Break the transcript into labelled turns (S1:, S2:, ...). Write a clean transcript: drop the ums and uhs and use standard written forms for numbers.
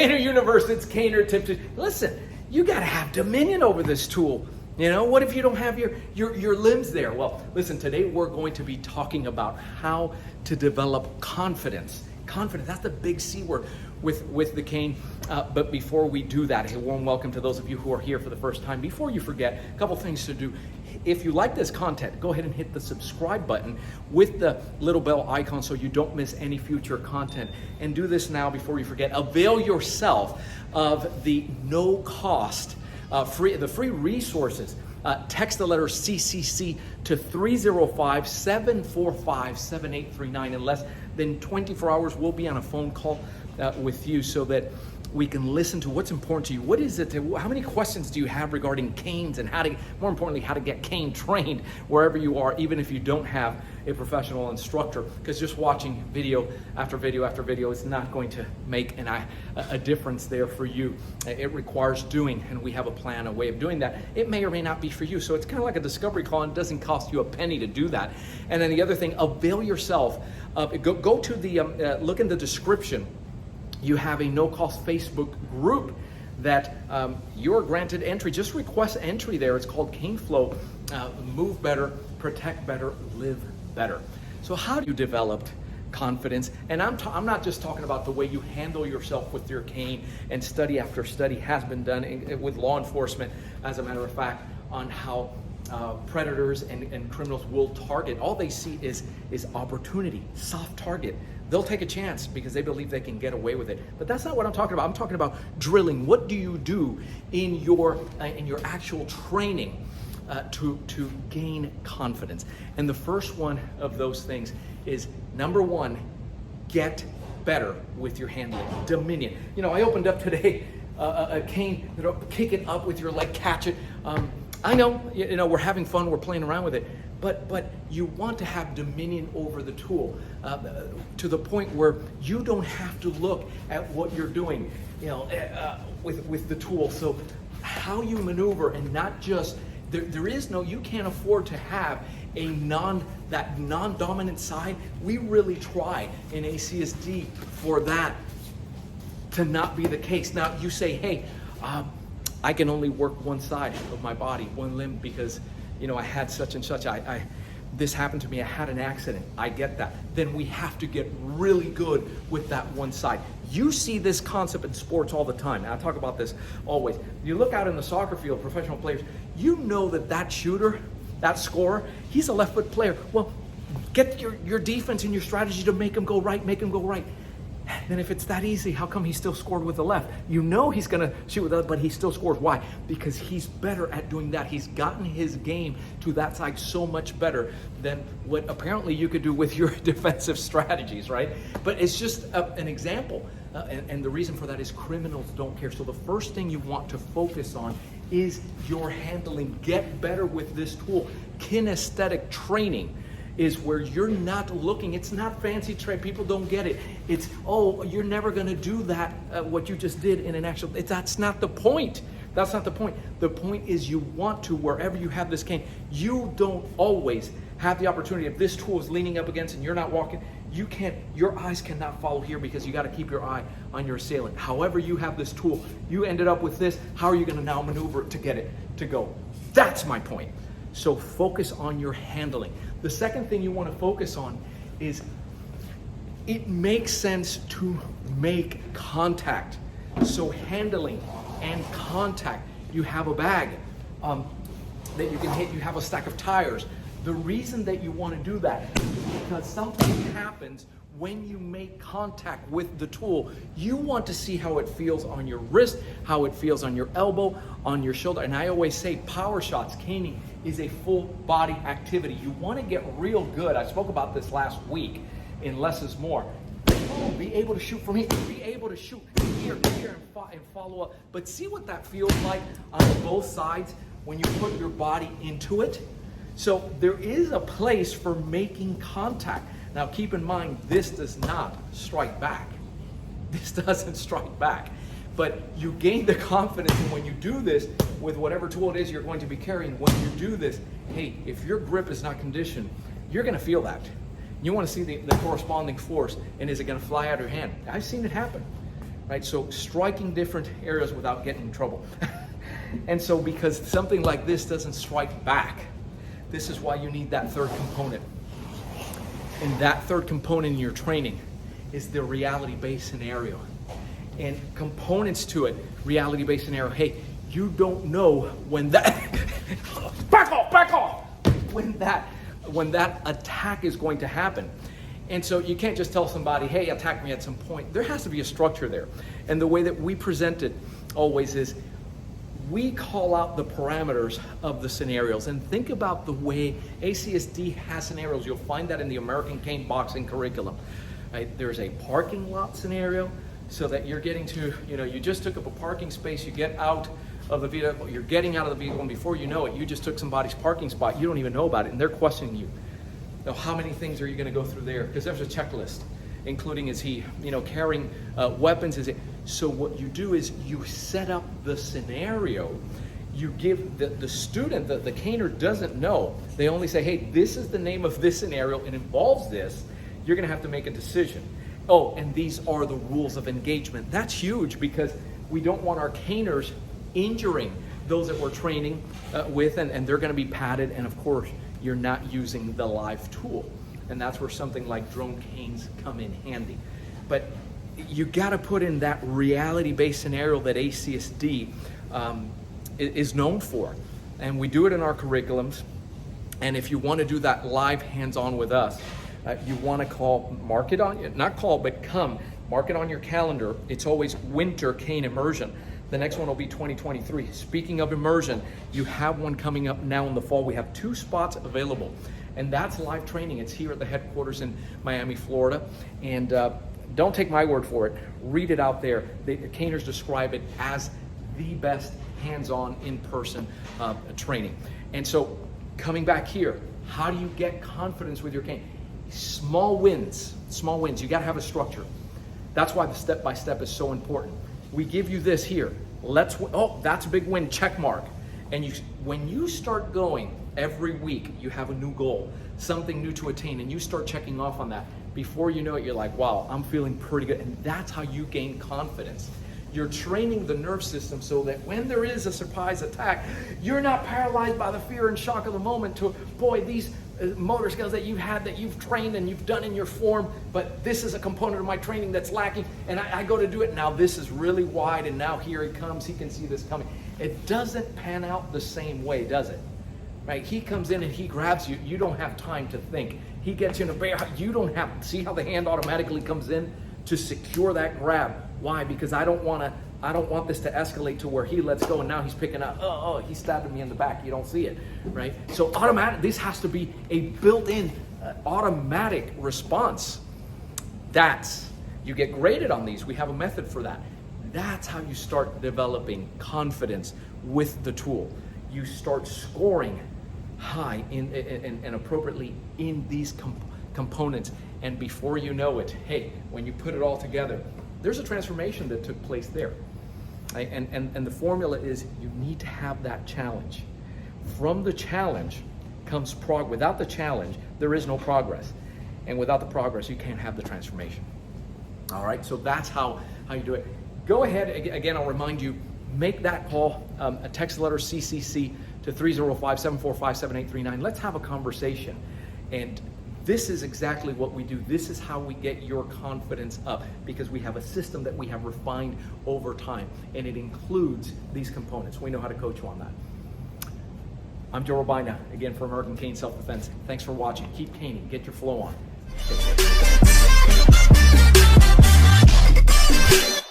S1: Caner Universe, it's Caner Tips. Listen, you got to have dominion over this tool. You know, what if you don't have your limbs there? Well, listen, today we're going to be talking about how to develop confidence. Confidence, that's the big C word with the cane. But before we do that, a warm welcome to those of you who are here for the first time. Before you forget, a couple things to do. If you like this content, go ahead and hit the subscribe button with the little bell icon so you don't miss any future content. And do this now before you forget. Avail yourself of the no cost, the free resources. Text the letter CCC to 305-745-7839. In less than 24 hours, we'll be on a phone call with you so that we can listen to what's important to you. What is it? How many questions do you have regarding canes and how to, more importantly, how to get cane trained wherever you are, even if you don't have a professional instructor? Because just watching video after video after video is not going to make a difference there for you. It requires doing, and we have a plan, a way of doing that. It may or may not be for you. So it's kind of like a discovery call, and it doesn't cost you a penny to do that. And then the other thing, avail yourself of, go to the, look in the description. You have a no-cost Facebook group that you're granted entry. Just request entry there. It's called Cane Flow. Move better, protect better, live better. So how do you develop confidence? And I'm not just talking about the way you handle yourself with your cane, and study after study has been done with law enforcement, as a matter of fact, on how predators and criminals will target. All they see is opportunity, soft target. They'll take a chance because they believe they can get away with it. But that's not what I'm talking about. I'm talking about drilling. What do you do in your actual training to gain confidence? And the first one of those things is, number one, get better with your handling. Dominion. You know, I opened up today a cane, kick it up with your leg, catch it. I know, we're having fun, we're playing around with it, but you want to have dominion over the tool to the point where you don't have to look at what you're doing, with the tool. So how you maneuver, and not just, you can't afford to have that non-dominant side. We really try in ACSD for that to not be the case. Now you say, hey, I can only work one side of my body, one limb, because I had such and such. This happened to me. I had an accident. I get that. Then we have to get really good with that one side. You see this concept in sports all the time. And I talk about this always. You look out in the soccer field, professional players, you know that shooter, that scorer, he's a left foot player. Well, get your defense and your strategy to make him go right, make him go right. Then if it's that easy, how come he still scored with the left? You know he's going to shoot with the left, but he still scores. Why? Because he's better at doing that. He's gotten his game to that side so much better than what apparently you could do with your defensive strategies, right? But it's just an example. And the reason for that is criminals don't care. So the first thing you want to focus on is your handling. Get better with this tool. Kinesthetic training is where you're not looking. It's not fancy trade. People don't get it. It's, you're never going to do that, what you just did in an actual, that's not the point. That's not the point. The point is you want to, wherever you have this cane, you don't always have the opportunity. If this tool is leaning up against and you're not walking, your eyes cannot follow here because you got to keep your eye on your assailant. However you have this tool, you ended up with this, how are you going to now maneuver it to get it to go? That's my point. So focus on your handling. The second thing you want to focus on is it makes sense to make contact. So handling and contact. You have a bag that you can hit. You have a stack of tires. The reason that you want to do that is because something happens when you make contact with the tool. You want to see how it feels on your wrist, how it feels on your elbow, on your shoulder. And I always say power shots, caning, is a full body activity. You want to get real good. I spoke about this last week in Less is More. Be able to shoot from here, be able to shoot here, and follow up. But see what that feels like on both sides when you put your body into it? So there is a place for making contact. Now keep in mind, this does not strike back. This doesn't strike back. But you gain the confidence, and when you do this with whatever tool it is you're going to be carrying, when you do this, hey, if your grip is not conditioned, you're going to feel that. You want to see the corresponding force, and is it going to fly out of your hand? I've seen it happen. right? So striking different areas without getting in trouble. And so because something like this doesn't strike back, this is why you need that third component. And that third component in your training is the reality-based scenario. And components to it, reality-based scenario, hey, you don't know when that, back off, when that attack is going to happen. And so you can't just tell somebody, hey, attack me at some point. There has to be a structure there. And the way that we present it always is, we call out the parameters of the scenarios. And think about the way ACSD has scenarios. You'll find that in the American Cane boxing curriculum. Right? There's a parking lot scenario, so that you're getting to, you just took up a parking space, you get out of the vehicle, you're getting out of the vehicle, and before you know it, you just took somebody's parking spot. You don't even know about it, and they're questioning you. Now, how many things are you going to go through there? Because there's a checklist, including, is he, carrying weapons? Is it? So what you do is you set up the scenario. You give the student, the caner doesn't know. They only say, hey, this is the name of this scenario. It involves this. You're going to have to make a decision. Oh, and these are the rules of engagement. That's huge, because we don't want our caners injuring those that we're training with, and they're going to be padded. And of course, you're not using the live tool. And that's where something like drone canes come in handy. But you got to put in that reality-based scenario that ACSD is known for. And we do it in our curriculums. And if you want to do that live hands-on with us, you want to mark it on, not call, but come, mark it on your calendar. It's always winter cane immersion. The next one will be 2023. Speaking of immersion, you have one coming up now in the fall. We have 2 spots available, and that's live training. It's here at the headquarters in Miami, Florida. And don't take my word for it. Read it out there. The caners describe it as the best hands-on, in-person training. And so coming back here, how do you get confidence with your cane? Small wins. You got to have a structure. That's why the step-by-step is so important. We give you this here. That's a big win, check mark. And when you start going every week, you have a new goal, something new to attain, and you start checking off on that. Before you know it, you're like, wow, I'm feeling pretty good. And that's how you gain confidence. You're training the nerve system so that when there is a surprise attack, you're not paralyzed by the fear and shock of the moment to, boy, these motor skills that you've had, that you've trained and you've done in your form, but this is a component of my training that's lacking, and I go to do it, now this is really wide, and now here he comes, he can see this coming. It doesn't pan out the same way, does it? Right? He comes in and he grabs you, you don't have time to think. He gets you in a bear, you don't have, see how the hand automatically comes in to secure that grab. Why? Because I don't want this to escalate to where he lets go and now he's picking up, he stabbed me in the back, you don't see it, right? So this has to be a built-in automatic response. You get graded on these, we have a method for that. That's how you start developing confidence with the tool. You start scoring high and appropriately in these components, and before you know it, hey, when you put it all together, there's a transformation that took place there. Right? And the formula is you need to have that challenge. From the challenge comes progress. Without the challenge, there is no progress. And without the progress, you can't have the transformation. All right, so that's how you do it. Go ahead, again, I'll remind you, make that call, a text letter CCC to 305-745-7839. Let's have a conversation. And this is exactly what we do. This is how we get your confidence up, because we have a system that we have refined over time, and it includes these components. We know how to coach you on that. I'm Joe Robaina, again for American Cane Self-Defense. Thanks for watching. Keep caning. Get your flow on. Take care.